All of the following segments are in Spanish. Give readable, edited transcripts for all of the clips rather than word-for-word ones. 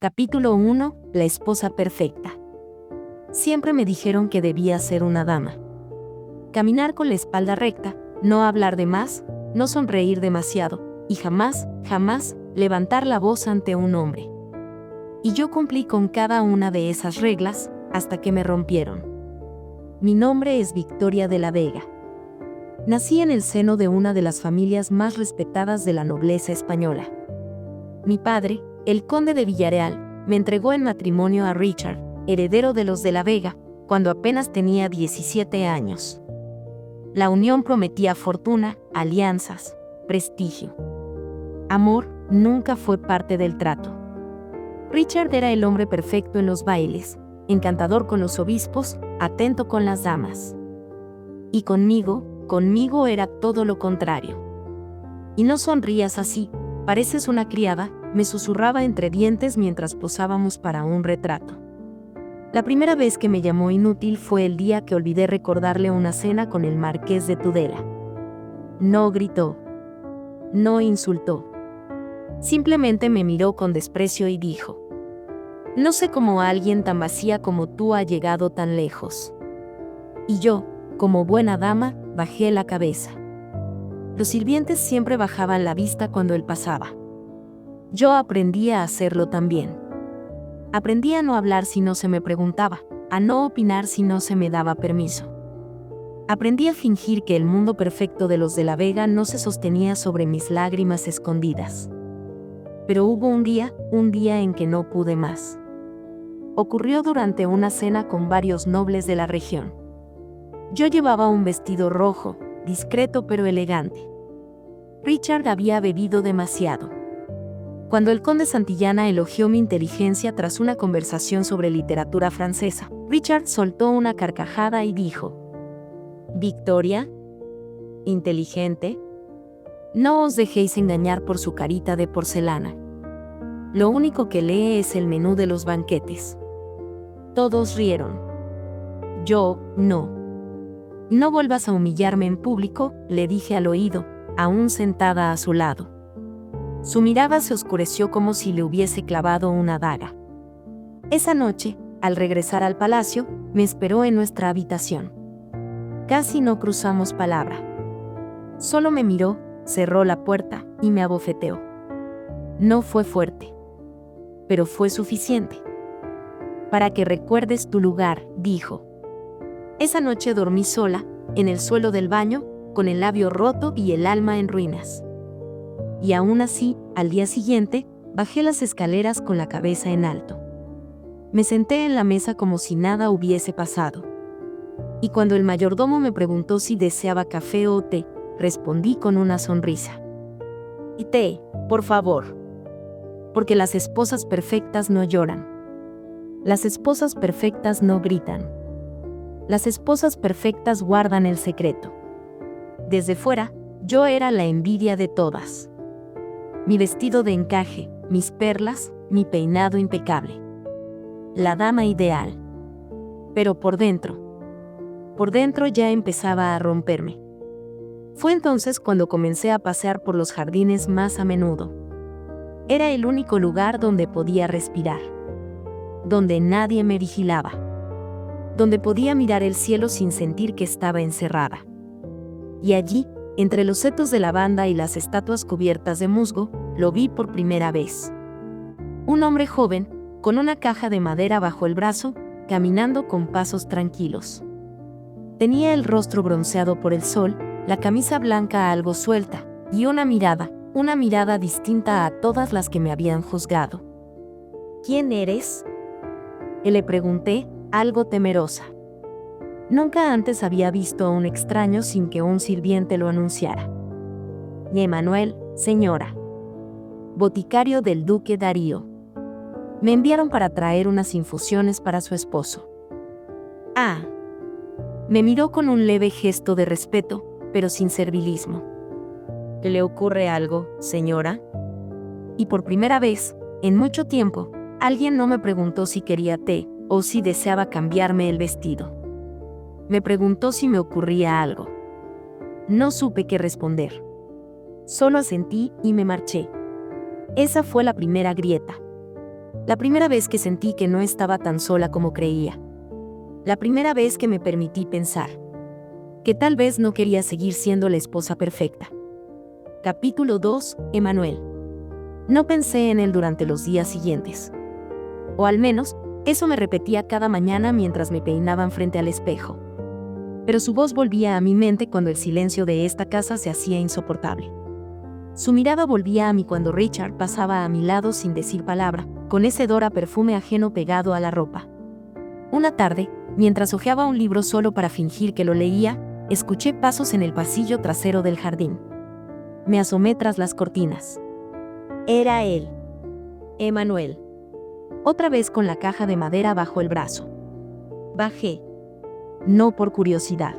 Capítulo 1. La esposa perfecta. Siempre me dijeron que debía ser una dama. Caminar con la espalda recta, no hablar de más, no sonreír demasiado, y jamás, levantar la voz ante un hombre. Y yo cumplí con cada una de esas reglas, hasta que me rompieron. Mi nombre es Victoria de la Vega. Nací en el seno de una de las familias más respetadas de la nobleza española. Mi padre, el conde de Villarreal, me entregó en matrimonio a Richard, heredero de los de la Vega, cuando apenas tenía 17 años. La unión prometía fortuna, alianzas, prestigio. Amor nunca fue parte del trato. Richard era el hombre perfecto en los bailes, encantador con los obispos, atento con las damas. Y conmigo era todo lo contrario. Y no sonrías así, pareces una criada, me susurraba entre dientes mientras posábamos para un retrato. La primera vez que me llamó inútil fue el día que olvidé recordarle una cena con el marqués de Tudela. No gritó. No insultó. Simplemente me miró con desprecio y dijo: "No sé cómo alguien tan vacía como tú ha llegado tan lejos". Y yo, como buena dama, bajé la cabeza. Los sirvientes siempre bajaban la vista cuando él pasaba. Yo aprendí a hacerlo también. Aprendí a no hablar si no se me preguntaba, a no opinar si no se me daba permiso. Aprendí a fingir que el mundo perfecto de los de la Vega no se sostenía sobre mis lágrimas escondidas. Pero hubo un día en que no pude más. Ocurrió durante una cena con varios nobles de la región. Yo llevaba un vestido rojo, discreto pero elegante. Richard había bebido demasiado. Cuando el conde Santillana elogió mi inteligencia tras una conversación sobre literatura francesa, Richard soltó una carcajada y dijo: "Victoria, inteligente, no os dejéis engañar por su carita de porcelana. Lo único que lee es el menú de los banquetes". Todos rieron. Yo, no. "No vuelvas a humillarme en público", le dije al oído, aún sentada a su lado. Su mirada se oscureció como si le hubiese clavado una daga. Esa noche, al regresar al palacio, me esperó en nuestra habitación. Casi no cruzamos palabra. Solo me miró, cerró la puerta y me abofeteó. No fue fuerte, pero fue suficiente. "Para que recuerdes tu lugar", dijo. Esa noche dormí sola, en el suelo del baño, con el labio roto y el alma en ruinas. Y aún así, al día siguiente, bajé las escaleras con la cabeza en alto. Me senté en la mesa como si nada hubiese pasado. Y cuando el mayordomo me preguntó si deseaba café o té, respondí con una sonrisa: "Y té, por favor". Porque las esposas perfectas no lloran. Las esposas perfectas no gritan. Las esposas perfectas guardan el secreto. Desde fuera, yo era la envidia de todas. Mi vestido de encaje, mis perlas, mi peinado impecable. La dama ideal. Pero por dentro ya empezaba a romperme. Fue entonces cuando comencé a pasear por los jardines más a menudo. Era el único lugar donde podía respirar. Donde nadie me vigilaba. Donde podía mirar el cielo sin sentir que estaba encerrada. Y allí, entre los setos de lavanda y las estatuas cubiertas de musgo, lo vi por primera vez. Un hombre joven, con una caja de madera bajo el brazo, caminando con pasos tranquilos. Tenía el rostro bronceado por el sol, la camisa blanca algo suelta, y una mirada distinta a todas las que me habían juzgado. "¿Quién eres?", le pregunté, algo temerosa. Nunca antes había visto a un extraño sin que un sirviente lo anunciara. "Emmanuel, señora. Boticario del duque Darío. Me enviaron para traer unas infusiones para su esposo". "Ah". Me miró con un leve gesto de respeto, pero sin servilismo. "¿Le ocurre algo, señora?". Y por primera vez, en mucho tiempo, alguien no me preguntó si quería té o si deseaba cambiarme el vestido. Me preguntó si me ocurría algo. No supe qué responder. Solo asentí y me marché. Esa fue la primera grieta. La primera vez que sentí que no estaba tan sola como creía. La primera vez que me permití pensar que tal vez no quería seguir siendo la esposa perfecta. Capítulo 2. Emanuel. No pensé en él durante los días siguientes. O al menos, eso me repetía cada mañana mientras me peinaban frente al espejo. Pero su voz volvía a mi mente cuando el silencio de esta casa se hacía insoportable. Su mirada volvía a mí cuando Richard pasaba a mi lado sin decir palabra, con ese hedor a perfume ajeno pegado a la ropa. Una tarde, mientras hojeaba un libro solo para fingir que lo leía, escuché pasos en el pasillo trasero del jardín. Me asomé tras las cortinas. Era él. Emanuel. Otra vez con la caja de madera bajo el brazo. Bajé. No por curiosidad.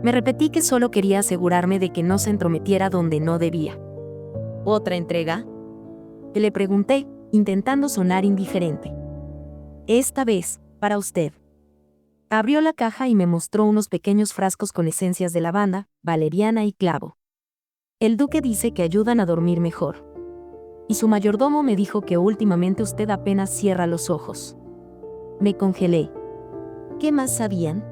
Me repetí que solo quería asegurarme de que no se entrometiera donde no debía. ¿Otra entrega?, le pregunté, intentando sonar indiferente. Esta vez, para usted. Abrió la caja y me mostró unos pequeños frascos con esencias de lavanda, valeriana y clavo. El duque dice que ayudan a dormir mejor. Y su mayordomo me dijo que últimamente usted apenas cierra los ojos. Me congelé. ¿Qué más sabían?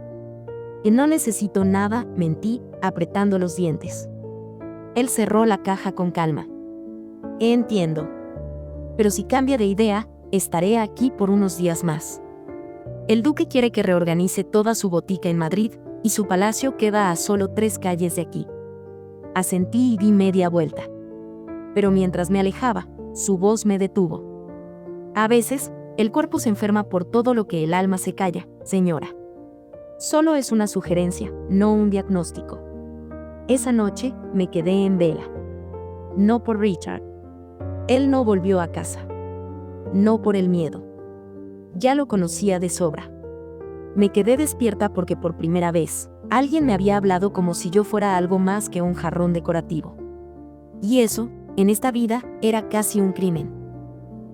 Que no necesito nada, mentí, apretando los dientes. Él cerró la caja con calma. Entiendo. Pero si cambia de idea, estaré aquí por unos días más. El duque quiere que reorganice toda su botica en Madrid, y su palacio queda a solo 3 calles de aquí. Asentí y di media vuelta. Pero mientras me alejaba, su voz me detuvo. A veces, el cuerpo se enferma por todo lo que el alma se calla, señora. Solo es una sugerencia, no un diagnóstico. Esa noche, me quedé en vela. No por Richard. Él no volvió a casa. No por el miedo. Ya lo conocía de sobra. Me quedé despierta porque por primera vez, alguien me había hablado como si yo fuera algo más que un jarrón decorativo. Y eso, en esta vida, era casi un crimen.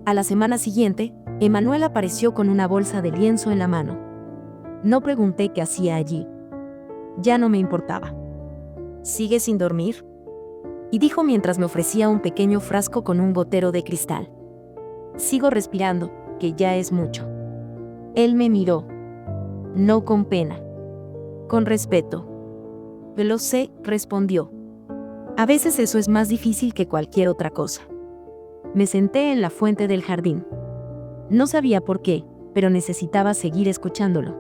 A la semana siguiente, Emanuel apareció con una bolsa de lienzo en la mano. No pregunté qué hacía allí. Ya no me importaba. ¿Sigue sin dormir?, y dijo mientras me ofrecía un pequeño frasco con un gotero de cristal. Sigo respirando, que ya es mucho. Él me miró. No con pena. Con respeto. Lo sé, respondió. A veces eso es más difícil que cualquier otra cosa. Me senté en la fuente del jardín. No sabía por qué, pero necesitaba seguir escuchándolo.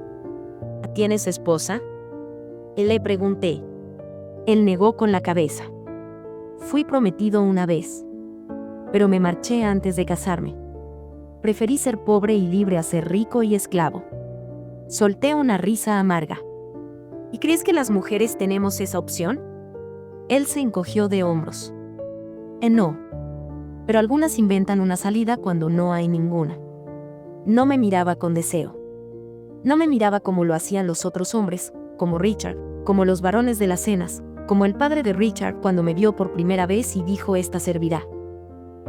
¿Tienes esposa?, le pregunté. Él negó con la cabeza. Fui prometido una vez. Pero me marché antes de casarme. Preferí ser pobre y libre a ser rico y esclavo. Solté una risa amarga. ¿Y crees que las mujeres tenemos esa opción?, Él se encogió de hombros. No. Pero algunas inventan una salida cuando no hay ninguna. No me miraba con deseo. No me miraba como lo hacían los otros hombres, como Richard, como los varones de las cenas, como el padre de Richard cuando me vio por primera vez y dijo: «Esta servirá».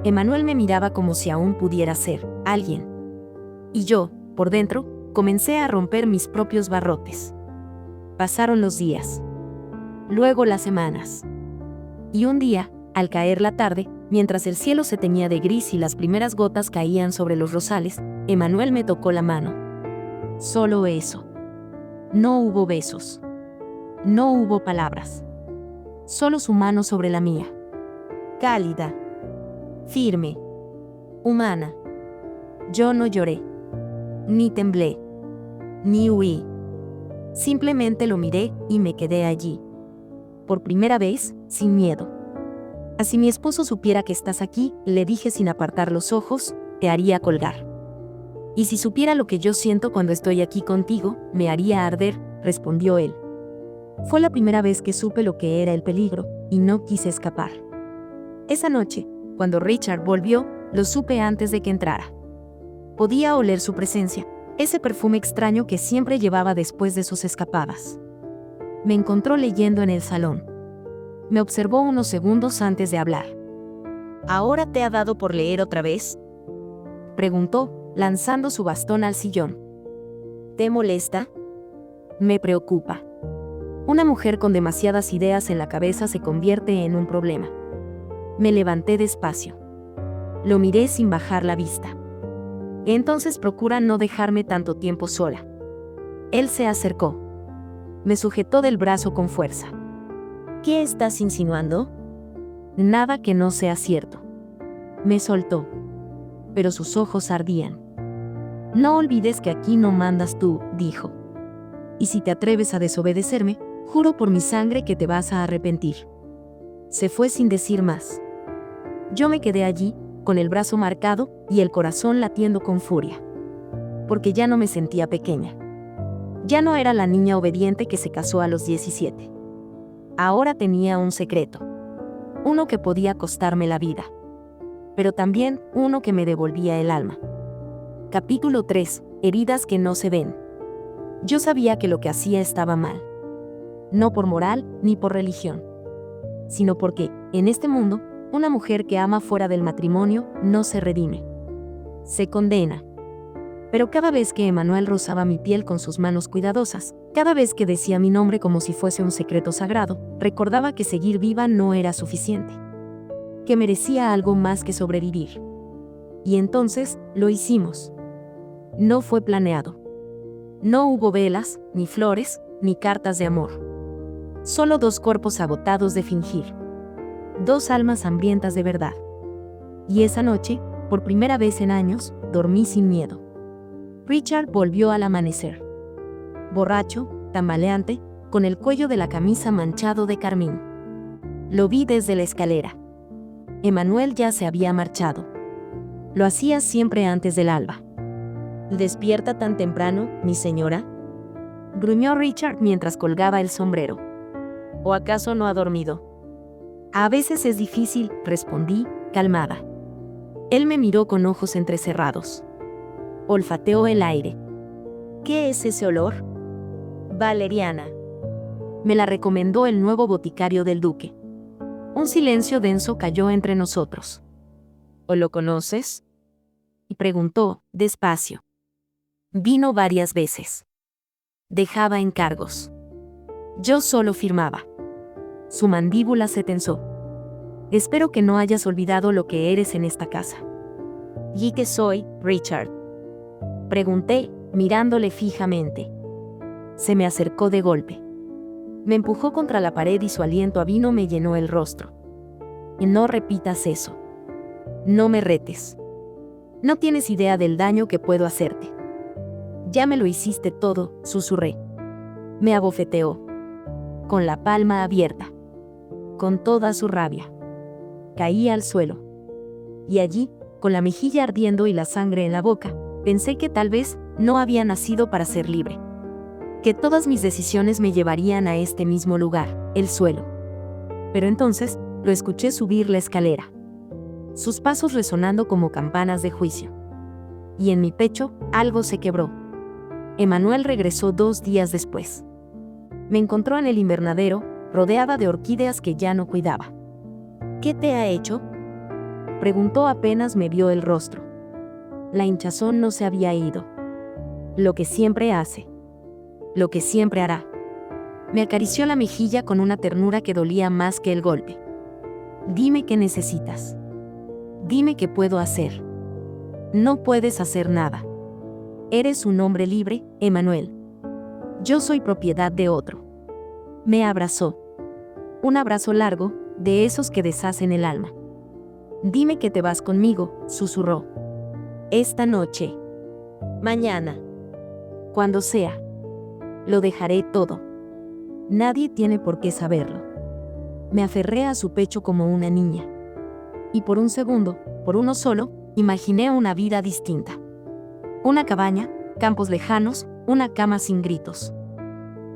Emanuel me miraba como si aún pudiera ser alguien. Y yo, por dentro, comencé a romper mis propios barrotes. Pasaron los días. Luego las semanas. Y un día, al caer la tarde, mientras el cielo se teñía de gris y las primeras gotas caían sobre los rosales, Emanuel me tocó la mano. Solo eso. No hubo besos. No hubo palabras. Solo su mano sobre la mía. Cálida. Firme. Humana. Yo no lloré. Ni temblé. Ni huí. Simplemente lo miré y me quedé allí. Por primera vez, sin miedo. «Si mi esposo supiera que estás aquí», le dije sin apartar los ojos, «te haría colgar. Y si supiera lo que yo siento cuando estoy aquí contigo, me haría arder», respondió él. Fue la primera vez que supe lo que era el peligro, y no quise escapar. Esa noche, cuando Richard volvió, lo supe antes de que entrara. Podía oler su presencia, ese perfume extraño que siempre llevaba después de sus escapadas. Me encontró leyendo en el salón. Me observó unos segundos antes de hablar. «¿Ahora te ha dado por leer otra vez?», preguntó, lanzando su bastón al sillón. «¿Te molesta?». «Me preocupa. Una mujer con demasiadas ideas en la cabeza se convierte en un problema». Me levanté despacio. Lo miré sin bajar la vista. Entonces procura no dejarme tanto tiempo sola. Él se acercó. Me sujetó del brazo con fuerza. ¿Qué estás insinuando? Nada que no sea cierto. Me soltó. Pero sus ojos ardían. No olvides que aquí no mandas tú, dijo. Y si te atreves a desobedecerme, juro por mi sangre que te vas a arrepentir. Se fue sin decir más. Yo me quedé allí, con el brazo marcado y el corazón latiendo con furia. Porque ya no me sentía pequeña. Ya no era la niña obediente que se casó a los 17. Ahora tenía un secreto. Uno que podía costarme la vida. Pero también uno que me devolvía el alma. Capítulo 3. Heridas que no se ven. Yo sabía que lo que hacía estaba mal. No por moral ni por religión. Sino porque, en este mundo, una mujer que ama fuera del matrimonio no se redime. Se condena. Pero cada vez que Emmanuel rozaba mi piel con sus manos cuidadosas, cada vez que decía mi nombre como si fuese un secreto sagrado, recordaba que seguir viva no era suficiente. Que merecía algo más que sobrevivir. Y entonces, lo hicimos. No fue planeado. No hubo velas, ni flores, ni cartas de amor. Solo dos cuerpos agotados de fingir. Dos almas hambrientas de verdad. Y esa noche, por primera vez en años, dormí sin miedo. Richard volvió al amanecer. Borracho, tambaleante, con el cuello de la camisa manchado de carmín. Lo vi desde la escalera. Emmanuel ya se había marchado. Lo hacía siempre antes del alba. ¿Despierta tan temprano, mi señora?, gruñó Richard mientras colgaba el sombrero. ¿O acaso no ha dormido? A veces es difícil, respondí, calmada. Él me miró con ojos entrecerrados. Olfateó el aire. ¿Qué es ese olor? Valeriana. Me la recomendó el nuevo boticario del duque. Un silencio denso cayó entre nosotros. ¿O lo conoces?, y preguntó, despacio. Vino varias veces. Dejaba encargos. Yo solo firmaba. Su mandíbula se tensó. Espero que no hayas olvidado lo que eres en esta casa. ¿Y qué soy, Richard?, pregunté, mirándole fijamente. Se me acercó de golpe. Me empujó contra la pared y su aliento a vino me llenó el rostro. Y no repitas eso. No me retes. No tienes idea del daño que puedo hacerte. Ya me lo hiciste todo, susurré. Me abofeteó. Con la palma abierta. Con toda su rabia. Caí al suelo. Y allí, con la mejilla ardiendo y la sangre en la boca, pensé que tal vez no había nacido para ser libre. Que todas mis decisiones me llevarían a este mismo lugar, el suelo. Pero entonces, lo escuché subir la escalera. Sus pasos resonando como campanas de juicio. Y en mi pecho, algo se quebró. Emmanuel regresó 2 días después. Me encontró en el invernadero, rodeada de orquídeas que ya no cuidaba. ¿Qué te ha hecho?, preguntó apenas me vio el rostro. La hinchazón no se había ido. Lo que siempre hace. Lo que siempre hará. Me acarició la mejilla con una ternura que dolía más que el golpe. Dime qué necesitas. Dime qué puedo hacer. No puedes hacer nada. Eres un hombre libre, Emmanuel. Yo soy propiedad de otro. Me abrazó. Un abrazo largo, de esos que deshacen el alma. Dime que te vas conmigo, susurró. Esta noche. Mañana. Cuando sea. Lo dejaré todo. Nadie tiene por qué saberlo. Me aferré a su pecho como una niña. Y por un segundo, por uno solo, imaginé una vida distinta. Una cabaña, campos lejanos, una cama sin gritos.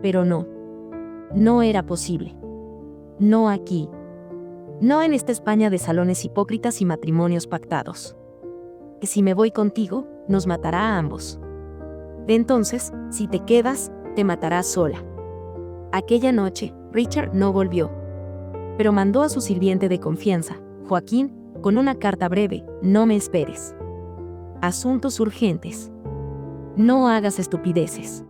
Pero no. No era posible. No aquí. No en esta España de salones hipócritas y matrimonios pactados. Que si me voy contigo, nos matará a ambos. De entonces, si te quedas, te matarás sola. Aquella noche, Richard no volvió. Pero mandó a su sirviente de confianza, Joaquín, con una carta breve: no me esperes. Asuntos urgentes. No hagas estupideces.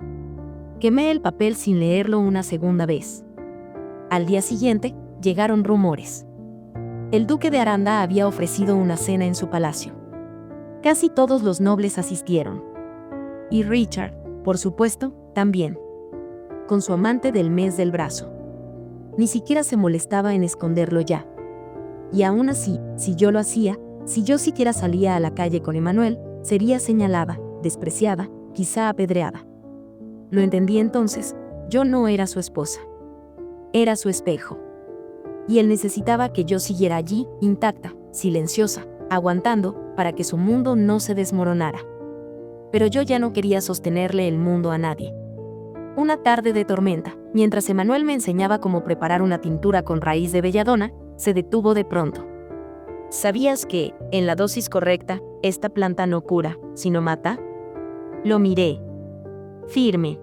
Quemé el papel sin leerlo una segunda vez. Al día siguiente, llegaron rumores. El duque de Aranda había ofrecido una cena en su palacio. Casi todos los nobles asistieron. Y Richard, por supuesto, también. Con su amante del mes del brazo. Ni siquiera se molestaba en esconderlo ya. Y aún así, si yo lo hacía, si yo siquiera salía a la calle con Emmanuel, sería señalada, despreciada, quizá apedreada. Lo entendí entonces, yo no era su esposa. Era su espejo. Y él necesitaba que yo siguiera allí, intacta, silenciosa, aguantando, para que su mundo no se desmoronara. Pero yo ya no quería sostenerle el mundo a nadie. Una tarde de tormenta, mientras Emmanuel me enseñaba cómo preparar una tintura con raíz de belladona, se detuvo de pronto. ¿Sabías que, en la dosis correcta, esta planta no cura, sino mata? Lo miré. Firme.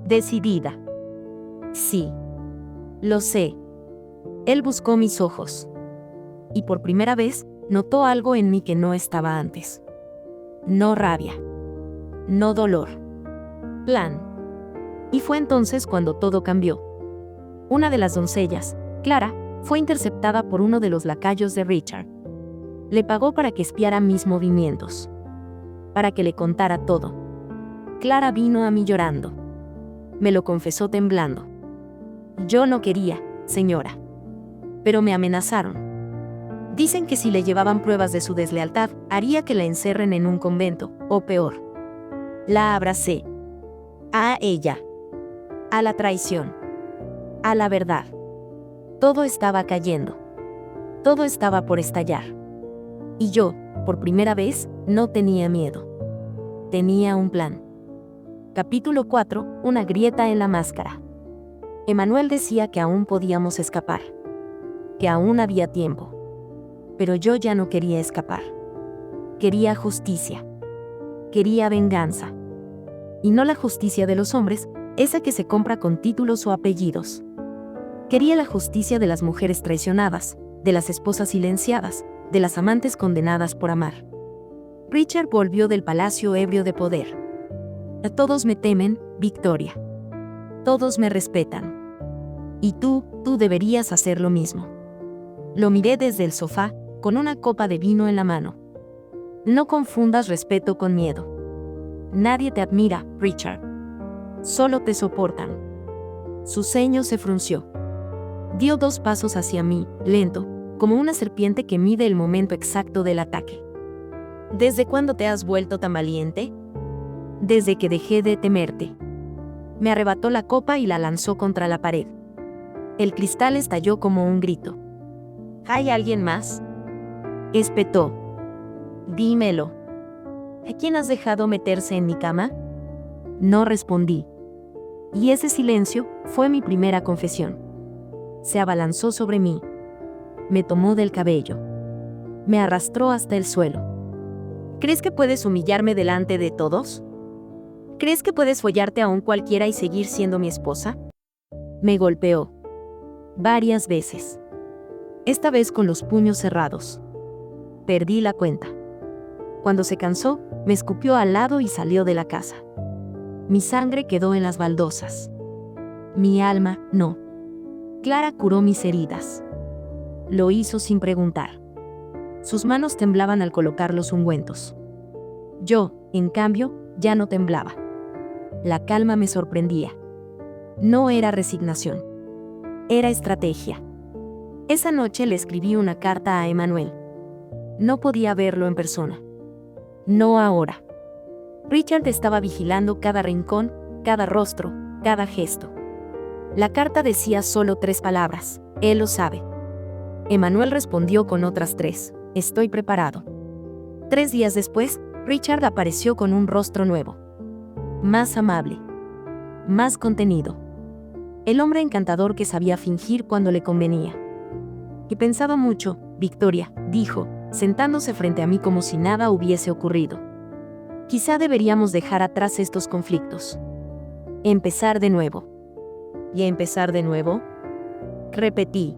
Decidida. Sí. Lo sé. Él buscó mis ojos. Y por primera vez, notó algo en mí que no estaba antes. No rabia. No dolor. Plan. Y fue entonces cuando todo cambió. Una de las doncellas, Clara, fue interceptada por uno de los lacayos de Richard. Le pagó para que espiara mis movimientos. Para que le contara todo. Clara vino a mí llorando. Me lo confesó temblando. Yo no quería, señora. Pero me amenazaron. Dicen que si le llevaban pruebas de su deslealtad, haría que la encerren en un convento, o peor. La abracé. A ella. A la traición. A la verdad. Todo estaba cayendo. Todo estaba por estallar. Y yo, por primera vez, no tenía miedo. Tenía un plan. Capítulo 4. Una grieta en la máscara. Emmanuel decía que aún podíamos escapar. Que aún había tiempo. Pero yo ya no quería escapar. Quería justicia. Quería venganza. Y no la justicia de los hombres, esa que se compra con títulos o apellidos. Quería la justicia de las mujeres traicionadas, de las esposas silenciadas, de las amantes condenadas por amar. Richard volvió del palacio ebrio de poder. A todos me temen, Victoria. Todos me respetan. Y tú deberías hacer lo mismo. Lo miré desde el sofá, con una copa de vino en la mano. No confundas respeto con miedo. Nadie te admira, Richard. Solo te soportan. Su ceño se frunció. Dio 2 pasos hacia mí, lento, como una serpiente que mide el momento exacto del ataque. ¿Desde cuándo te has vuelto tan valiente? Desde que dejé de temerte. Me arrebató la copa y la lanzó contra la pared. El cristal estalló como un grito. ¿Hay alguien más? Espetó. Dímelo. ¿A quién has dejado meterse en mi cama? No respondí. Y ese silencio fue mi primera confesión. Se abalanzó sobre mí. Me tomó del cabello. Me arrastró hasta el suelo. ¿Crees que puedes humillarme delante de todos? ¿Crees que puedes follarte a un cualquiera y seguir siendo mi esposa? Me golpeó. Varias veces. Esta vez con los puños cerrados. Perdí la cuenta. Cuando se cansó, me escupió al lado y salió de la casa. Mi sangre quedó en las baldosas. Mi alma, no. Clara curó mis heridas. Lo hizo sin preguntar. Sus manos temblaban al colocar los ungüentos. Yo, en cambio, ya no temblaba. La calma me sorprendía. No era resignación. Era estrategia. Esa noche le escribí una carta a Emmanuel. No podía verlo en persona. No ahora. Richard estaba vigilando cada rincón, cada rostro, cada gesto. La carta decía solo 3 palabras: él lo sabe. Emmanuel respondió con otras 3: estoy preparado. 3 días después, Richard apareció con un rostro nuevo. Más amable. Más contenido. El hombre encantador que sabía fingir cuando le convenía. He pensado mucho, Victoria, dijo, sentándose frente a mí como si nada hubiese ocurrido. Quizá deberíamos dejar atrás estos conflictos. Empezar de nuevo. ¿Y empezar de nuevo? Repetí.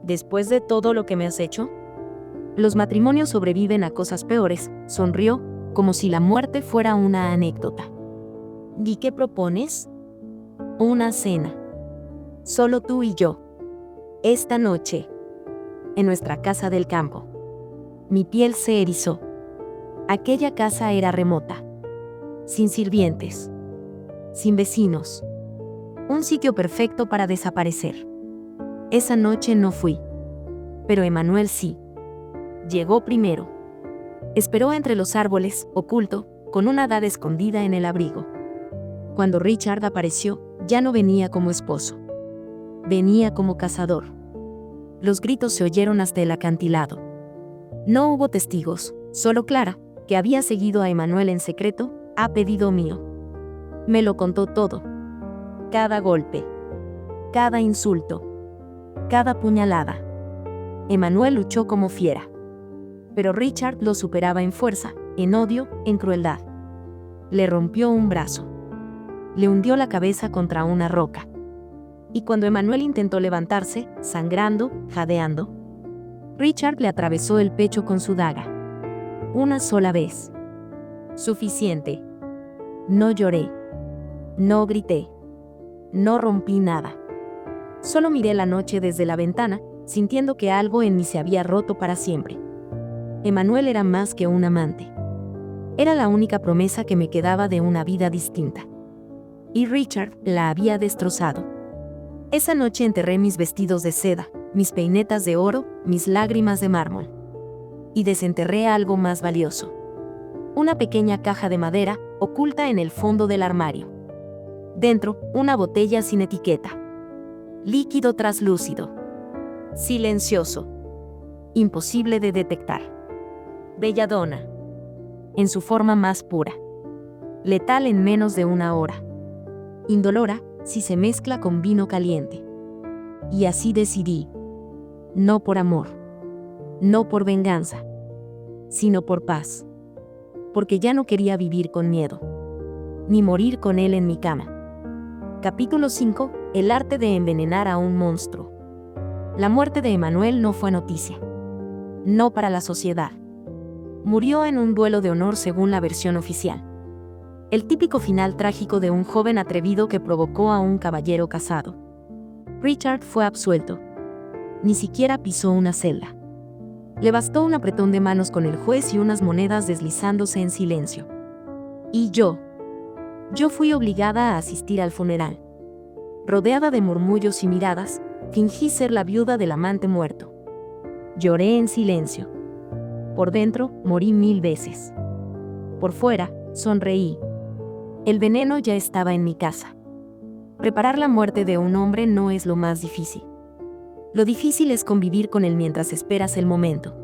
¿Después de todo lo que me has hecho? Los matrimonios sobreviven a cosas peores, sonrió, como si la muerte fuera una anécdota. ¿Y qué propones? Una cena. Solo tú y yo. Esta noche. En nuestra casa del campo. Mi piel se erizó. Aquella casa era remota, sin sirvientes, sin vecinos. Un sitio perfecto para desaparecer. Esa noche no fui. Pero Emmanuel sí. Llegó primero. Esperó entre los árboles, oculto, con una daga escondida en el abrigo. Cuando Richard apareció, ya no venía como esposo. Venía como cazador. Los gritos se oyeron hasta el acantilado. No hubo testigos, solo Clara, que había seguido a Emmanuel en secreto, a pedido mío. Me lo contó todo. Cada golpe, cada insulto, cada puñalada. Emmanuel luchó como fiera. Pero Richard lo superaba en fuerza, en odio, en crueldad. Le rompió un brazo. Le hundió la cabeza contra una roca. Y cuando Emmanuel intentó levantarse, sangrando, jadeando, Richard le atravesó el pecho con su daga. Una sola vez. Suficiente. No lloré. No grité. No rompí nada. Solo miré la noche desde la ventana, sintiendo que algo en mí se había roto para siempre. Emmanuel era más que un amante. Era la única promesa que me quedaba de una vida distinta. Y Richard la había destrozado. Esa noche enterré mis vestidos de seda, mis peinetas de oro, mis lágrimas de mármol. Y desenterré algo más valioso. Una pequeña caja de madera, oculta en el fondo del armario. Dentro, una botella sin etiqueta. Líquido traslúcido. Silencioso. Imposible de detectar. Belladona. En su forma más pura. Letal en menos de una hora. Indolora si se mezcla con vino caliente. Y así decidí. No por amor. No por venganza. Sino por paz. Porque ya no quería vivir con miedo. Ni morir con él en mi cama. Capítulo 5. El arte de envenenar a un monstruo. La muerte de Emmanuel no fue noticia. No para la sociedad. Murió en un duelo de honor según la versión oficial. El típico final trágico de un joven atrevido que provocó a un caballero casado. Richard fue absuelto. Ni siquiera pisó una celda. Le bastó un apretón de manos con el juez y unas monedas deslizándose en silencio. Y yo fui obligada a asistir al funeral. Rodeada de murmullos y miradas, fingí ser la viuda del amante muerto. Lloré en silencio. Por dentro, morí 1000 veces. Por fuera, sonreí. El veneno ya estaba en mi casa. Preparar la muerte de un hombre no es lo más difícil. Lo difícil es convivir con él mientras esperas el momento.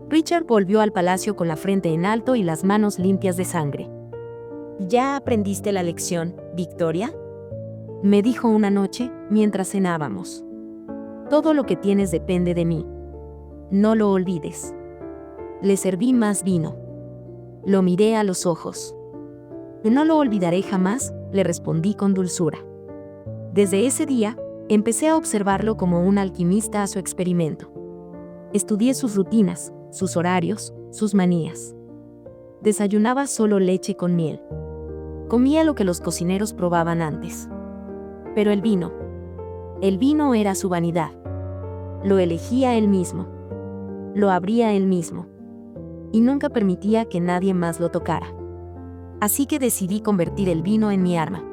Richard volvió al palacio con la frente en alto y las manos limpias de sangre. ¿Ya aprendiste la lección, Victoria?, me dijo una noche, mientras cenábamos. Todo lo que tienes depende de mí. No lo olvides. Le serví más vino. Lo miré a los ojos. No lo olvidaré jamás, le respondí con dulzura. Desde ese día, empecé a observarlo como un alquimista a su experimento. Estudié sus rutinas, sus horarios, sus manías. Desayunaba solo leche con miel. Comía lo que los cocineros probaban antes. Pero el vino era su vanidad. Lo elegía él mismo. Lo abría él mismo. Y nunca permitía que nadie más lo tocara. Así que decidí convertir el vino en mi arma.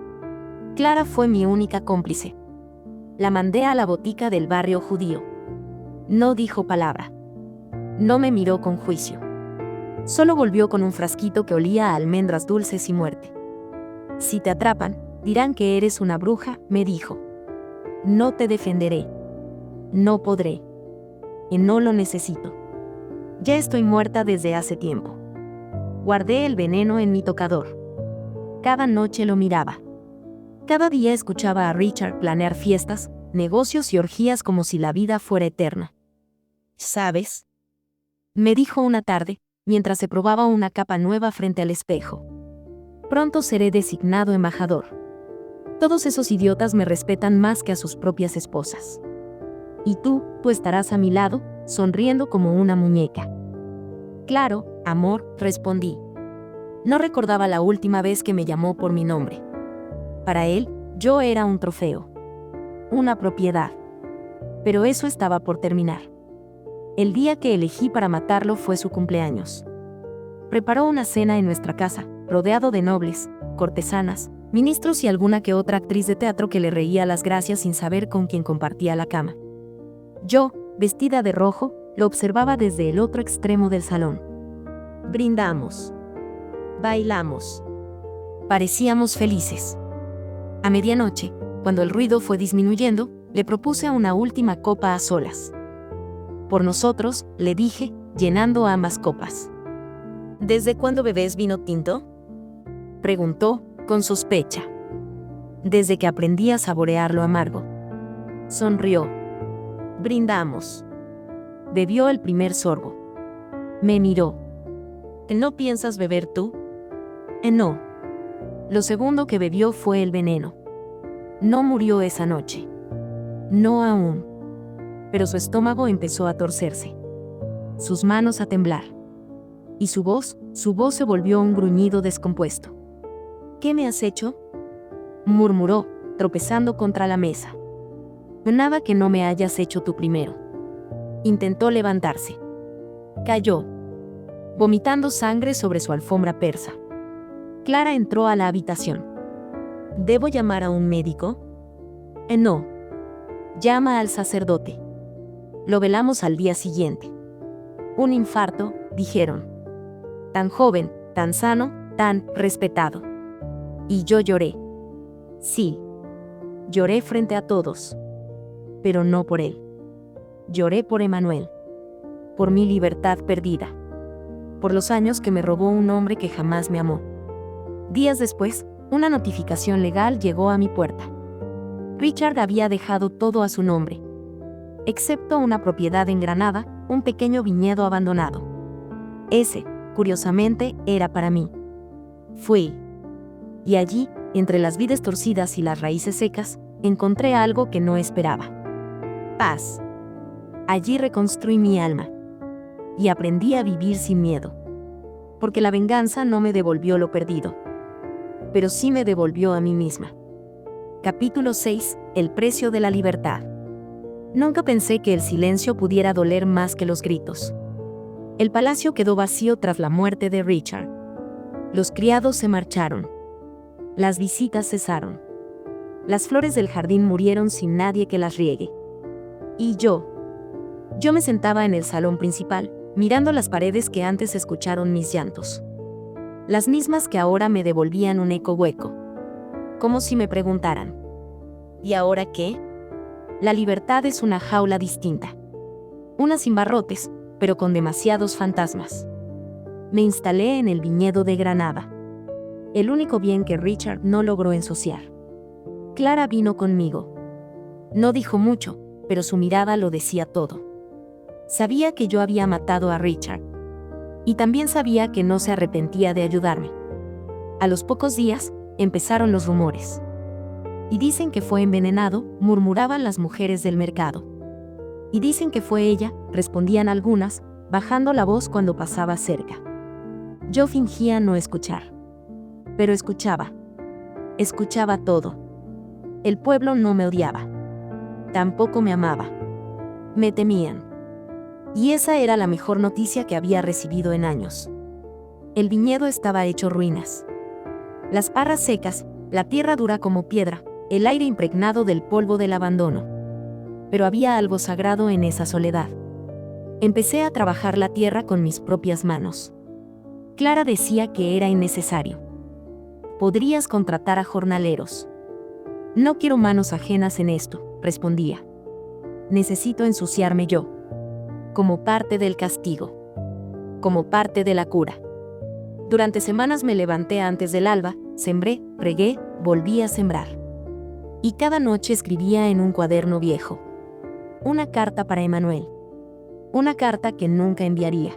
Clara fue mi única cómplice. La mandé a la botica del barrio judío. No dijo palabra. No me miró con juicio. Solo volvió con un frasquito que olía a almendras dulces y muerte. Si te atrapan, dirán que eres una bruja, me dijo. No te defenderé. No podré. Y no lo necesito. Ya estoy muerta desde hace tiempo. Guardé el veneno en mi tocador. Cada noche lo miraba. Cada día escuchaba a Richard planear fiestas, negocios y orgías como si la vida fuera eterna. ¿Sabes?, me dijo una tarde, mientras se probaba una capa nueva frente al espejo. Pronto seré designado embajador. Todos esos idiotas me respetan más que a sus propias esposas. Y tú estarás a mi lado, sonriendo como una muñeca. Claro, amor, respondí. No recordaba la última vez que me llamó por mi nombre. Para él, yo era un trofeo. Una propiedad. Pero eso estaba por terminar. El día que elegí para matarlo fue su cumpleaños. Preparó una cena en nuestra casa, rodeado de nobles, cortesanas, ministros y alguna que otra actriz de teatro que le reía las gracias sin saber con quién compartía la cama. Yo, vestida de rojo, lo observaba desde el otro extremo del salón. Brindamos. Bailamos. Parecíamos felices. A medianoche, cuando el ruido fue disminuyendo, le propuse una última copa a solas. Por nosotros, le dije, llenando ambas copas. ¿Desde cuándo bebes vino tinto?, preguntó, con sospecha. Desde que aprendí a saborear lo amargo. Sonrió. Brindamos. Bebió el primer sorbo. Me miró. ¿No piensas beber tú? No. Lo segundo que bebió fue el veneno. No murió esa noche. No aún. Pero su estómago empezó a torcerse. Sus manos a temblar. Y su voz se volvió un gruñido descompuesto. ¿Qué me has hecho?, murmuró, tropezando contra la mesa. Nada que no me hayas hecho tú primero. Intentó levantarse. Cayó, vomitando sangre sobre su alfombra persa. Clara entró a la habitación. ¿Debo llamar a un médico? No. Llama al sacerdote. Lo velamos al día siguiente. Un infarto, dijeron. Tan joven, tan sano, tan respetado. Y yo lloré. Sí. Lloré frente a todos. Pero no por él. Lloré por Emmanuel. Por mi libertad perdida. Por los años que me robó un hombre que jamás me amó. Días después, una notificación legal llegó a mi puerta. Richard había dejado todo a su nombre. Excepto una propiedad en Granada, un pequeño viñedo abandonado. Ese, curiosamente, era para mí. Fui. Y allí, entre las vides torcidas y las raíces secas, encontré algo que no esperaba. Paz. Allí reconstruí mi alma. Y aprendí a vivir sin miedo. Porque la venganza no me devolvió lo perdido. Pero sí me devolvió a mí misma. Capítulo 6. El precio de la libertad. Nunca pensé que el silencio pudiera doler más que los gritos. El palacio quedó vacío tras la muerte de Richard. Los criados se marcharon. Las visitas cesaron. Las flores del jardín murieron sin nadie que las riegue. Y yo me sentaba en el salón principal, mirando las paredes que antes escucharon mis llantos. Las mismas que ahora me devolvían un eco hueco. Como si me preguntaran: ¿y ahora qué? La libertad es una jaula distinta. Una sin barrotes, pero con demasiados fantasmas. Me instalé en el viñedo de Granada. El único bien que Richard no logró ensuciar. Clara vino conmigo. No dijo mucho, pero su mirada lo decía todo. Sabía que yo había matado a Richard. Y también sabía que no se arrepentía de ayudarme. A los pocos días, empezaron los rumores. Y dicen que fue envenenado, murmuraban las mujeres del mercado. Y dicen que fue ella, respondían algunas, bajando la voz cuando pasaba cerca. Yo fingía no escuchar. Pero escuchaba. Escuchaba todo. El pueblo no me odiaba. Tampoco me amaba. Me temían. Y esa era la mejor noticia que había recibido en años. El viñedo estaba hecho ruinas. Las parras secas, la tierra dura como piedra, el aire impregnado del polvo del abandono. Pero había algo sagrado en esa soledad. Empecé a trabajar la tierra con mis propias manos. Clara decía que era innecesario. Podrías contratar a jornaleros. No quiero manos ajenas en esto, respondía. Necesito ensuciarme yo. Como parte del castigo. Como parte de la cura. Durante semanas me levanté antes del alba, sembré, regué, volví a sembrar. Y cada noche escribía en un cuaderno viejo. Una carta para Emmanuel. Una carta que nunca enviaría.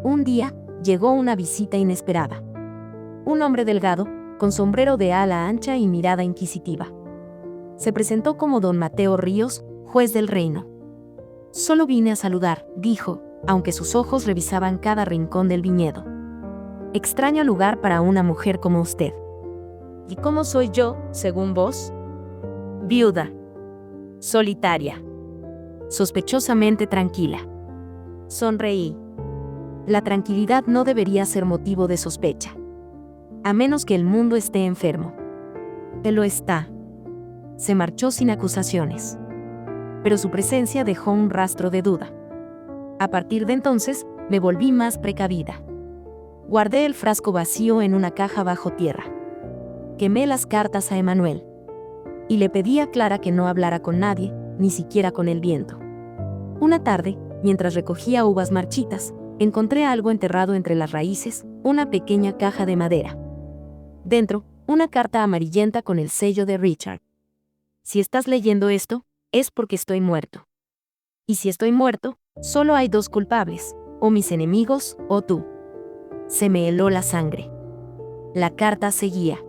Un día, llegó una visita inesperada. Un hombre delgado, con sombrero de ala ancha y mirada inquisitiva. Se presentó como don Mateo Ríos, juez del reino. Solo vine a saludar, dijo, aunque sus ojos revisaban cada rincón del viñedo. Extraño lugar para una mujer como usted. ¿Y cómo soy yo, según vos? Viuda. Solitaria. Sospechosamente tranquila. Sonreí. La tranquilidad no debería ser motivo de sospecha. A menos que el mundo esté enfermo. Te lo está. Se marchó sin acusaciones. Pero su presencia dejó un rastro de duda. A partir de entonces, me volví más precavida. Guardé el frasco vacío en una caja bajo tierra. Quemé las cartas a Emmanuel. Y le pedí a Clara que no hablara con nadie, ni siquiera con el viento. Una tarde, mientras recogía uvas marchitas, encontré algo enterrado entre las raíces, una pequeña caja de madera. Dentro, una carta amarillenta con el sello de Richard. Si estás leyendo esto, es porque estoy muerto. Y si estoy muerto, solo hay dos culpables, o mis enemigos, o tú. Se me heló la sangre. La carta seguía.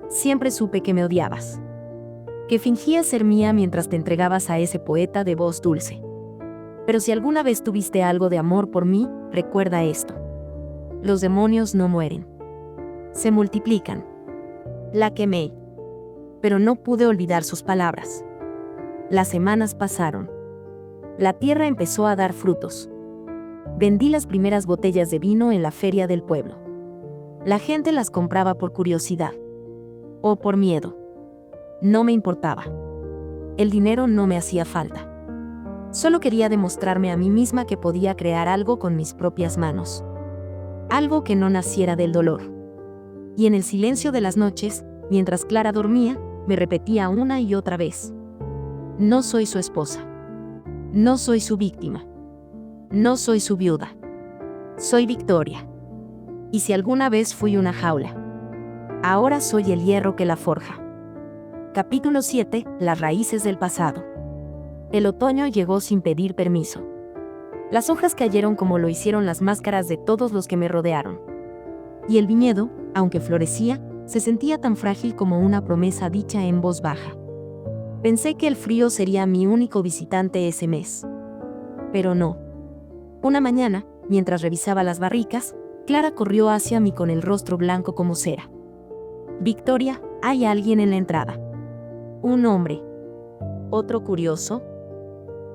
Siempre supe que me odiabas. Que fingías ser mía mientras te entregabas a ese poeta de voz dulce. Pero si alguna vez tuviste algo de amor por mí, recuerda esto. Los demonios no mueren. Se multiplican. La quemé. Pero no pude olvidar sus palabras. Las semanas pasaron. La tierra empezó a dar frutos. Vendí las primeras botellas de vino en la feria del pueblo. La gente las compraba por curiosidad. O por miedo. No me importaba. El dinero no me hacía falta. Solo quería demostrarme a mí misma que podía crear algo con mis propias manos. Algo que no naciera del dolor. Y en el silencio de las noches, mientras Clara dormía, me repetía una y otra vez. No soy su esposa. No soy su víctima. No soy su viuda. Soy Victoria. Y si alguna vez fui una jaula, ahora soy el hierro que la forja. Capítulo 7. Las raíces del pasado. El otoño llegó sin pedir permiso. Las hojas cayeron como lo hicieron las máscaras de todos los que me rodearon. Y el viñedo, aunque florecía, se sentía tan frágil como una promesa dicha en voz baja. Pensé que el frío sería mi único visitante ese mes. Pero no. Una mañana, mientras revisaba las barricas, Clara corrió hacia mí con el rostro blanco como cera. Victoria, hay alguien en la entrada. Un hombre. ¿Otro curioso?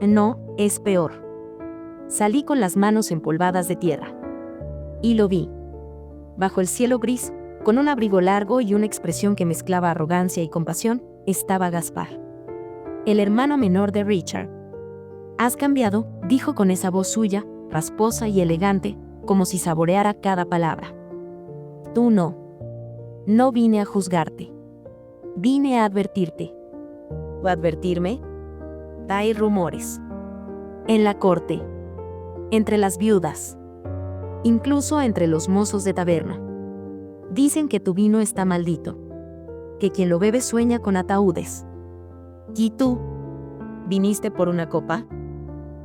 No, es peor. Salí con las manos empolvadas de tierra. Y lo vi. Bajo el cielo gris, con un abrigo largo y una expresión que mezclaba arrogancia y compasión, estaba Gaspar. El hermano menor de Richard. Has cambiado, dijo con esa voz suya, rasposa y elegante, como si saboreara cada palabra. Tú no. No vine a juzgarte. Vine a advertirte. ¿O advertirme? Hay rumores. En la corte. Entre las viudas. Incluso entre los mozos de taberna. Dicen que tu vino está maldito. Que quien lo bebe sueña con ataúdes. ¿Y tú? ¿Viniste por una copa?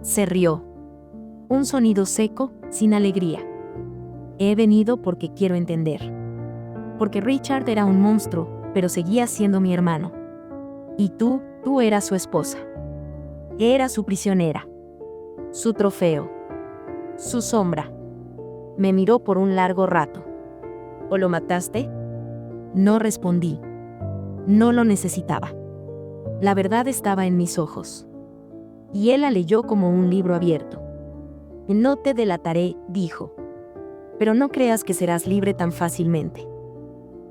Se rió. Un sonido seco, sin alegría. He venido porque quiero entender. Porque Richard era un monstruo, pero seguía siendo mi hermano. Y tú eras su esposa. Era su prisionera. Su trofeo. Su sombra. Me miró por un largo rato. ¿O lo mataste? No respondí. No lo necesitaba. La verdad estaba en mis ojos. Y él la leyó como un libro abierto. No te delataré, dijo. Pero no creas que serás libre tan fácilmente.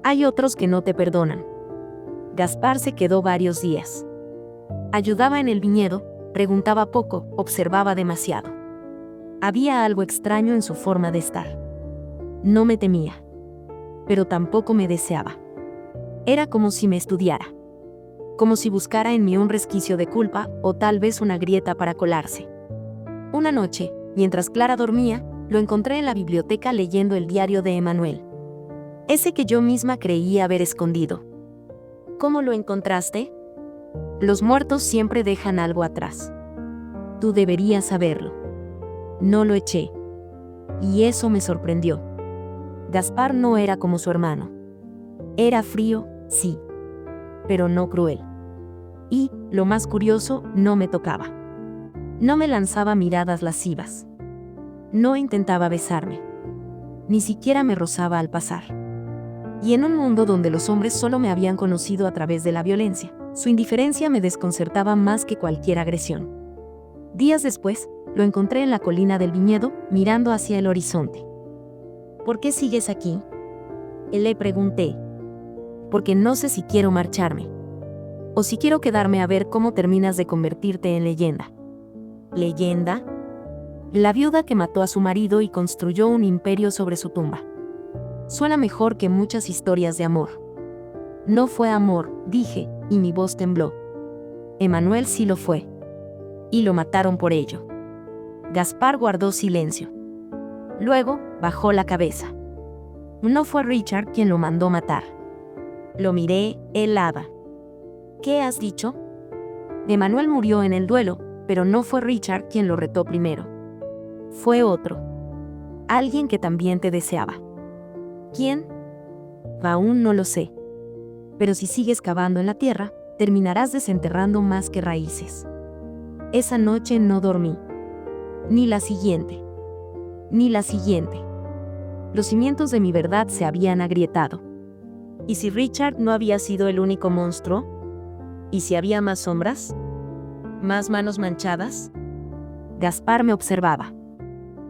Hay otros que no te perdonan. Gaspar se quedó varios días. Ayudaba en el viñedo, preguntaba poco, observaba demasiado. Había algo extraño en su forma de estar. No me temía. Pero tampoco me deseaba. Era como si me estudiara. Como si buscara en mí un resquicio de culpa, o tal vez una grieta para colarse. Una noche, mientras Clara dormía, lo encontré en la biblioteca leyendo el diario de Emmanuel. Ese que yo misma creía haber escondido. ¿Cómo lo encontraste? Los muertos siempre dejan algo atrás. Tú deberías saberlo. No lo eché. Y eso me sorprendió. Gaspar no era como su hermano. Era frío, sí. Pero no cruel. Y, lo más curioso, no me tocaba. No me lanzaba miradas lascivas. No intentaba besarme. Ni siquiera me rozaba al pasar. Y en un mundo donde los hombres solo me habían conocido a través de la violencia, su indiferencia me desconcertaba más que cualquier agresión. Días después, lo encontré en la colina del viñedo, mirando hacia el horizonte. ¿Por qué sigues aquí? Le pregunté. Porque no sé si quiero marcharme. O si quiero quedarme a ver cómo terminas de convertirte en leyenda. ¿Leyenda? La viuda que mató a su marido y construyó un imperio sobre su tumba. Suena mejor que muchas historias de amor. No fue amor, dije, y mi voz tembló. Emmanuel sí lo fue. Y lo mataron por ello. Gaspar guardó silencio. Luego, bajó la cabeza. No fue Richard quien lo mandó matar. Lo miré, helada. ¿Qué has dicho? Emmanuel murió en el duelo, pero no fue Richard quien lo retó primero. Fue otro. Alguien que también te deseaba. ¿Quién? Aún no lo sé. Pero si sigues cavando en la tierra, terminarás desenterrando más que raíces. Esa noche no dormí. Ni la siguiente. Ni la siguiente. Los cimientos de mi verdad se habían agrietado. ¿Y si Richard no había sido el único monstruo? ¿Y si había más sombras? ¿Más manos manchadas? Gaspar me observaba.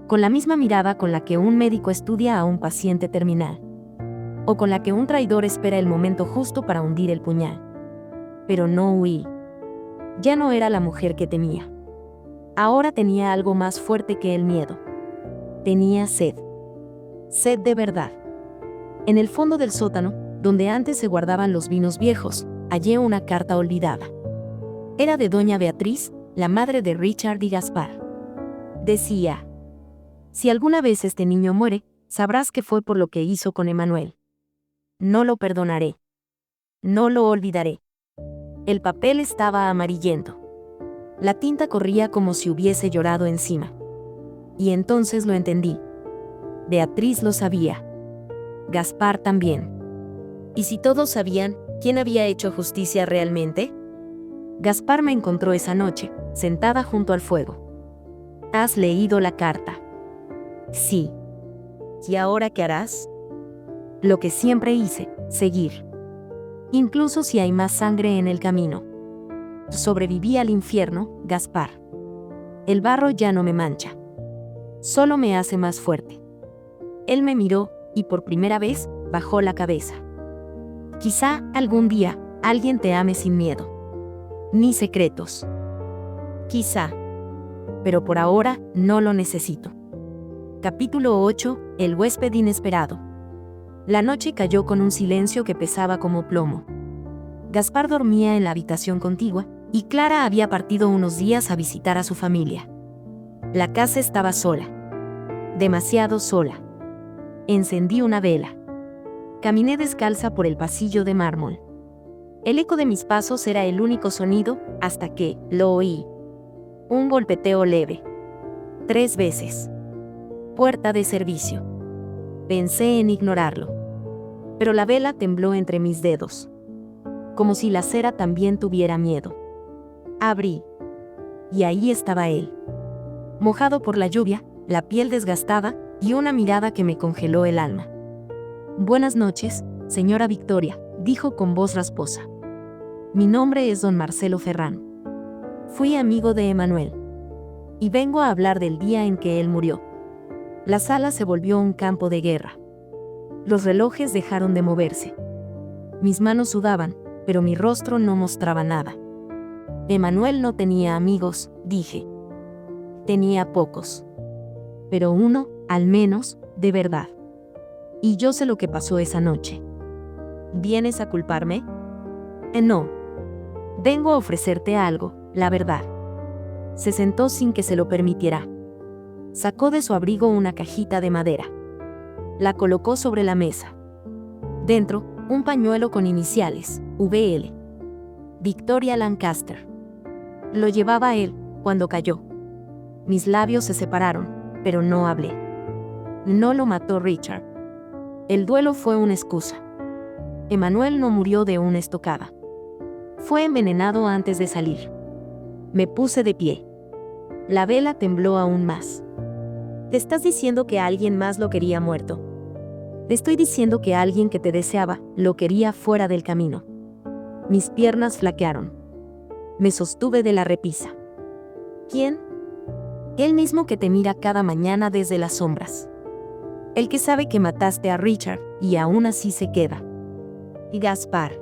Con la misma mirada con la que un médico estudia a un paciente terminal. O con la que un traidor espera el momento justo para hundir el puñal. Pero no huí. Ya no era la mujer que temía. Ahora tenía algo más fuerte que el miedo. Tenía sed. Sed de verdad. En el fondo del sótano, donde antes se guardaban los vinos viejos, hallé una carta olvidada. Era de doña Beatriz, la madre de Richard y Gaspar. Decía: si alguna vez este niño muere, sabrás que fue por lo que hizo con Emmanuel. No lo perdonaré. No lo olvidaré. El papel estaba amarillento. La tinta corría como si hubiese llorado encima. Y entonces lo entendí. Beatriz lo sabía. Gaspar también. ¿Y si todos sabían, quién había hecho justicia realmente? Gaspar me encontró esa noche, sentada junto al fuego. ¿Has leído la carta? Sí. ¿Y ahora qué harás? Lo que siempre hice, seguir. Incluso si hay más sangre en el camino. Sobreviví al infierno, Gaspar. El barro ya no me mancha. Solo me hace más fuerte. Él me miró, y por primera vez, bajó la cabeza. Quizá, algún día, alguien te ame sin miedo. Ni secretos. Quizá. Pero por ahora, no lo necesito. Capítulo 8. El huésped inesperado. La noche cayó con un silencio que pesaba como plomo. Gaspar dormía en la habitación contigua, y Clara había partido unos días a visitar a su familia. La casa estaba sola. Demasiado sola. Encendí una vela. Caminé descalza por el pasillo de mármol. El eco de mis pasos era el único sonido, hasta que lo oí. Un golpeteo leve. 3 veces. Puerta de servicio. Pensé en ignorarlo. Pero la vela tembló entre mis dedos. Como si la cera también tuviera miedo. Abrí. Y ahí estaba él. Mojado por la lluvia, la piel desgastada, y una mirada que me congeló el alma. Buenas noches, señora Victoria, dijo con voz rasposa. Mi nombre es don Marcelo Ferrán. Fui amigo de Emmanuel. Y vengo a hablar del día en que él murió. La sala se volvió un campo de guerra. Los relojes dejaron de moverse. Mis manos sudaban, pero mi rostro no mostraba nada. Emmanuel no tenía amigos, dije. Tenía pocos. Pero uno, al menos, de verdad. Y yo sé lo que pasó esa noche. ¿Vienes a culparme? No. Vengo a ofrecerte algo, la verdad. Se sentó sin que se lo permitiera. Sacó de su abrigo una cajita de madera. La colocó sobre la mesa. Dentro, un pañuelo con iniciales, VL. Victoria Lancaster. Lo llevaba él, cuando cayó. Mis labios se separaron, pero no hablé. No lo mató Richard. El duelo fue una excusa. Emmanuel no murió de una estocada. Fue envenenado antes de salir. Me puse de pie. La vela tembló aún más. ¿Te estás diciendo que alguien más lo quería muerto? Te estoy diciendo que alguien que te deseaba, lo quería fuera del camino. Mis piernas flaquearon. Me sostuve de la repisa. ¿Quién? El mismo que te mira cada mañana desde las sombras. El que sabe que mataste a Richard y aún así se queda. Y Gaspar.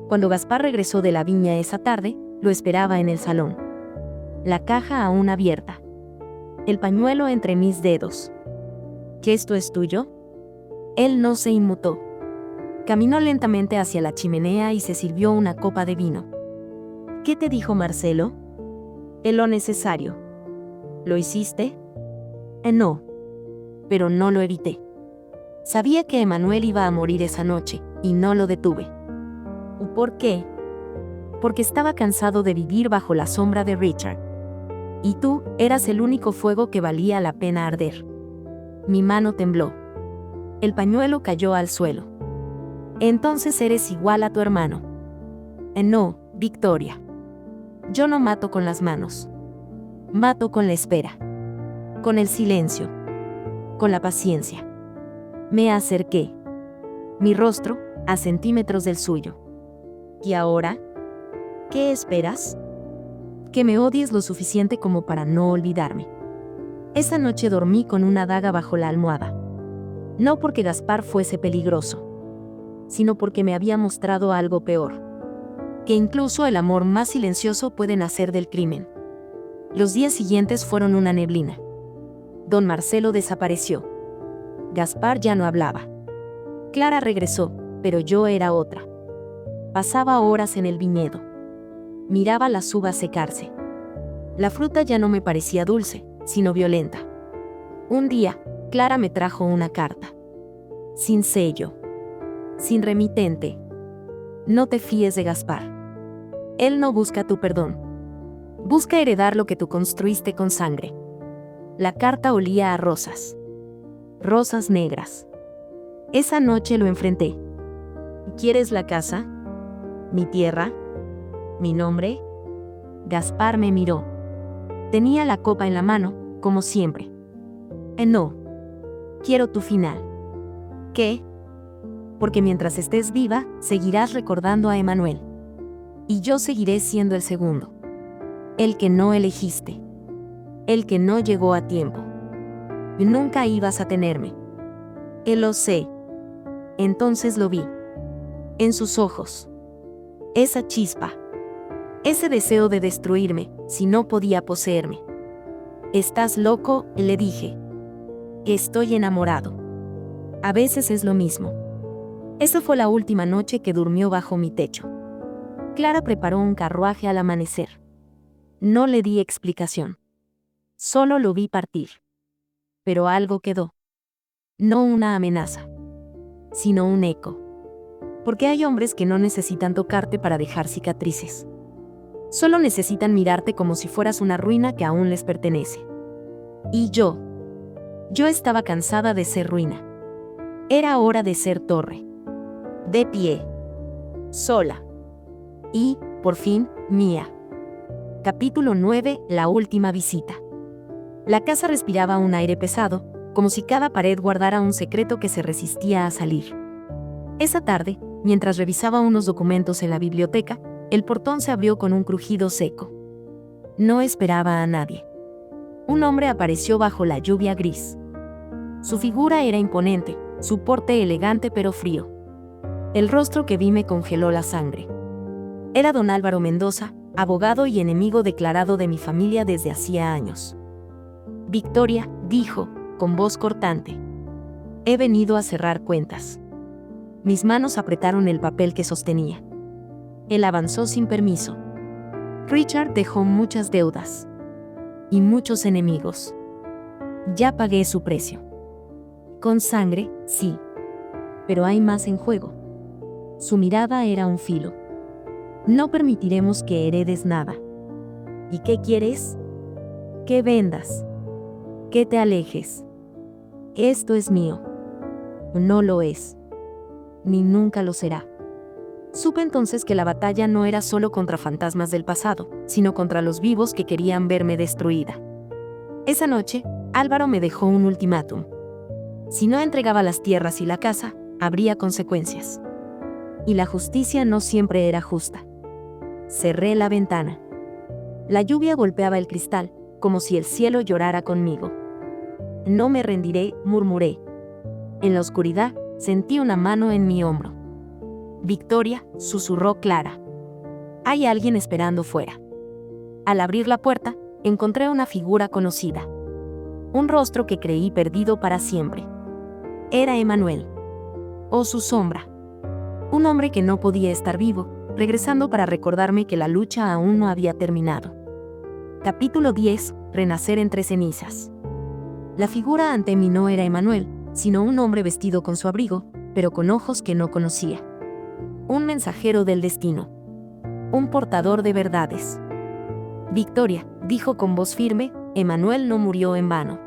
Cuando Gaspar regresó de la viña esa tarde, lo esperaba en el salón. La caja aún abierta. El pañuelo entre mis dedos. ¿Que esto es tuyo? Él no se inmutó. Caminó lentamente hacia la chimenea y se sirvió una copa de vino. ¿Qué te dijo Marcelo? Lo necesario. ¿Lo hiciste? No. Pero no lo evité. Sabía que Emmanuel iba a morir esa noche, y no lo detuve. ¿Por qué? Porque estaba cansado de vivir bajo la sombra de Richard. Y tú eras el único fuego que valía la pena arder. Mi mano tembló. El pañuelo cayó al suelo. Entonces eres igual a tu hermano. No, Victoria. Yo no mato con las manos. Mato con la espera. Con el silencio. Con la paciencia. Me acerqué. Mi rostro, a centímetros del suyo. ¿Y ahora? ¿Qué esperas? Que me odies lo suficiente como para no olvidarme. Esa noche dormí con una daga bajo la almohada. No porque Gaspar fuese peligroso, sino porque me había mostrado algo peor. Que incluso el amor más silencioso puede nacer del crimen. Los días siguientes fueron una neblina. Don Marcelo desapareció. Gaspar ya no hablaba. Clara regresó, pero yo era otra. Pasaba horas en el viñedo. Miraba las uvas secarse. La fruta ya no me parecía dulce, sino violenta. Un día, Clara me trajo una carta. Sin sello. Sin remitente. No te fíes de Gaspar. Él no busca tu perdón. Busca heredar lo que tú construiste con sangre. La carta olía a rosas. Rosas negras. Esa noche lo enfrenté. ¿Quieres la casa? ¿Mi tierra? ¿Mi nombre? Gaspar me miró. Tenía la copa en la mano, como siempre. No. Quiero tu final. ¿Qué? Porque mientras estés viva, seguirás recordando a Emmanuel. Y yo seguiré siendo el segundo. El que no elegiste. El que no llegó a tiempo. Nunca ibas a tenerme. Lo sé. Entonces lo vi. En sus ojos. Esa chispa. Ese deseo de destruirme, si no podía poseerme. Estás loco, le dije. Estoy enamorado. A veces es lo mismo. Esa fue la última noche que durmió bajo mi techo. Clara preparó un carruaje al amanecer. No le di explicación. Solo lo vi partir. Pero algo quedó. No una amenaza, sino un eco. Porque hay hombres que no necesitan tocarte para dejar cicatrices. Solo necesitan mirarte como si fueras una ruina que aún les pertenece. Y yo estaba cansada de ser ruina. Era hora de ser torre. De pie. Sola. Y, por fin, mía. Capítulo 9. La última visita. La casa respiraba un aire pesado, como si cada pared guardara un secreto que se resistía a salir. Esa tarde, mientras revisaba unos documentos en la biblioteca, el portón se abrió con un crujido seco. No esperaba a nadie. Un hombre apareció bajo la lluvia gris. Su figura era imponente, su porte elegante pero frío. El rostro que vi me congeló la sangre. Era don Álvaro Mendoza, abogado y enemigo declarado de mi familia desde hacía años. Victoria, dijo, con voz cortante. He venido a cerrar cuentas. Mis manos apretaron el papel que sostenía. Él avanzó sin permiso. Richard dejó muchas deudas. Y muchos enemigos. Ya pagué su precio. Con sangre, sí. Pero hay más en juego. Su mirada era un filo. No permitiremos que heredes nada. ¿Y qué quieres? Que vendas. Que te alejes. Esto es mío. No lo es. Ni nunca lo será. Supe entonces que la batalla no era solo contra fantasmas del pasado, sino contra los vivos que querían verme destruida. Esa noche, Álvaro me dejó un ultimátum. Si no entregaba las tierras y la casa, habría consecuencias. Y la justicia no siempre era justa. Cerré la ventana. La lluvia golpeaba el cristal, como si el cielo llorara conmigo. No me rendiré, murmuré. En la oscuridad, sentí una mano en mi hombro. Victoria, susurró Clara. Hay alguien esperando fuera. Al abrir la puerta, encontré una figura conocida. Un rostro que creí perdido para siempre. Era Emanuel. O su sombra. Un hombre que no podía estar vivo, regresando para recordarme que la lucha aún no había terminado. Capítulo 10. Renacer entre cenizas. La figura ante mí no era Emanuel, sino un hombre vestido con su abrigo, pero con ojos que no conocía. Un mensajero del destino. Un portador de verdades. Victoria, dijo con voz firme, Emanuel no murió en vano.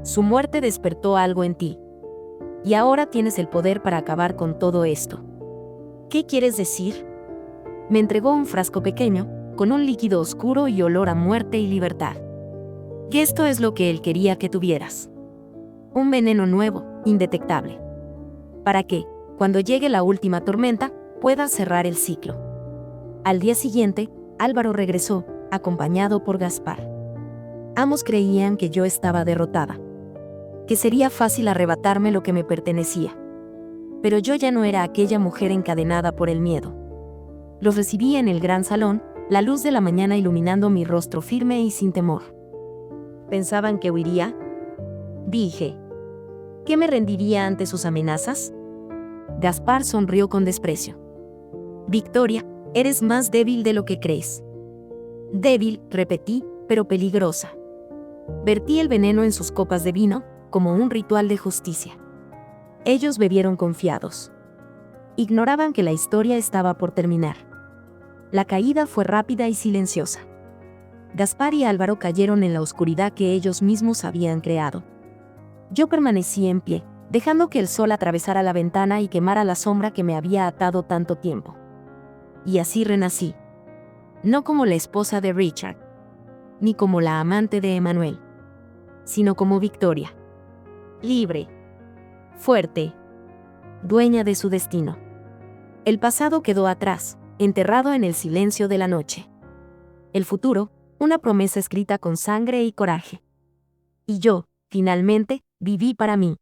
Su muerte despertó algo en ti. Y ahora tienes el poder para acabar con todo esto. ¿Qué quieres decir? Me entregó un frasco pequeño, con un líquido oscuro y olor a muerte y libertad. Y esto es lo que él quería que tuvieras. Un veneno nuevo, indetectable. Para que, cuando llegue la última tormenta, puedas cerrar el ciclo. Al día siguiente, Álvaro regresó, acompañado por Gaspar. Ambos creían que yo estaba derrotada. Que sería fácil arrebatarme lo que me pertenecía. Pero yo ya no era aquella mujer encadenada por el miedo. Los recibí en el gran salón, la luz de la mañana iluminando mi rostro firme y sin temor. ¿Pensaban que huiría? Dije. ¿Que me rendiría ante sus amenazas? Gaspar sonrió con desprecio. Victoria, eres más débil de lo que crees. Débil, repetí, pero peligrosa. Vertí el veneno en sus copas de vino, como un ritual de justicia. Ellos bebieron confiados. Ignoraban que la historia estaba por terminar. La caída fue rápida y silenciosa. Gaspar y Álvaro cayeron en la oscuridad que ellos mismos habían creado. Yo permanecí en pie, dejando que el sol atravesara la ventana y quemara la sombra que me había atado tanto tiempo. Y así renací. No como la esposa de Richard, ni como la amante de Emanuel, sino como Victoria. Libre. Fuerte. Dueña de su destino. El pasado quedó atrás, enterrado en el silencio de la noche. El futuro, una promesa escrita con sangre y coraje. Y yo, finalmente, viví para mí.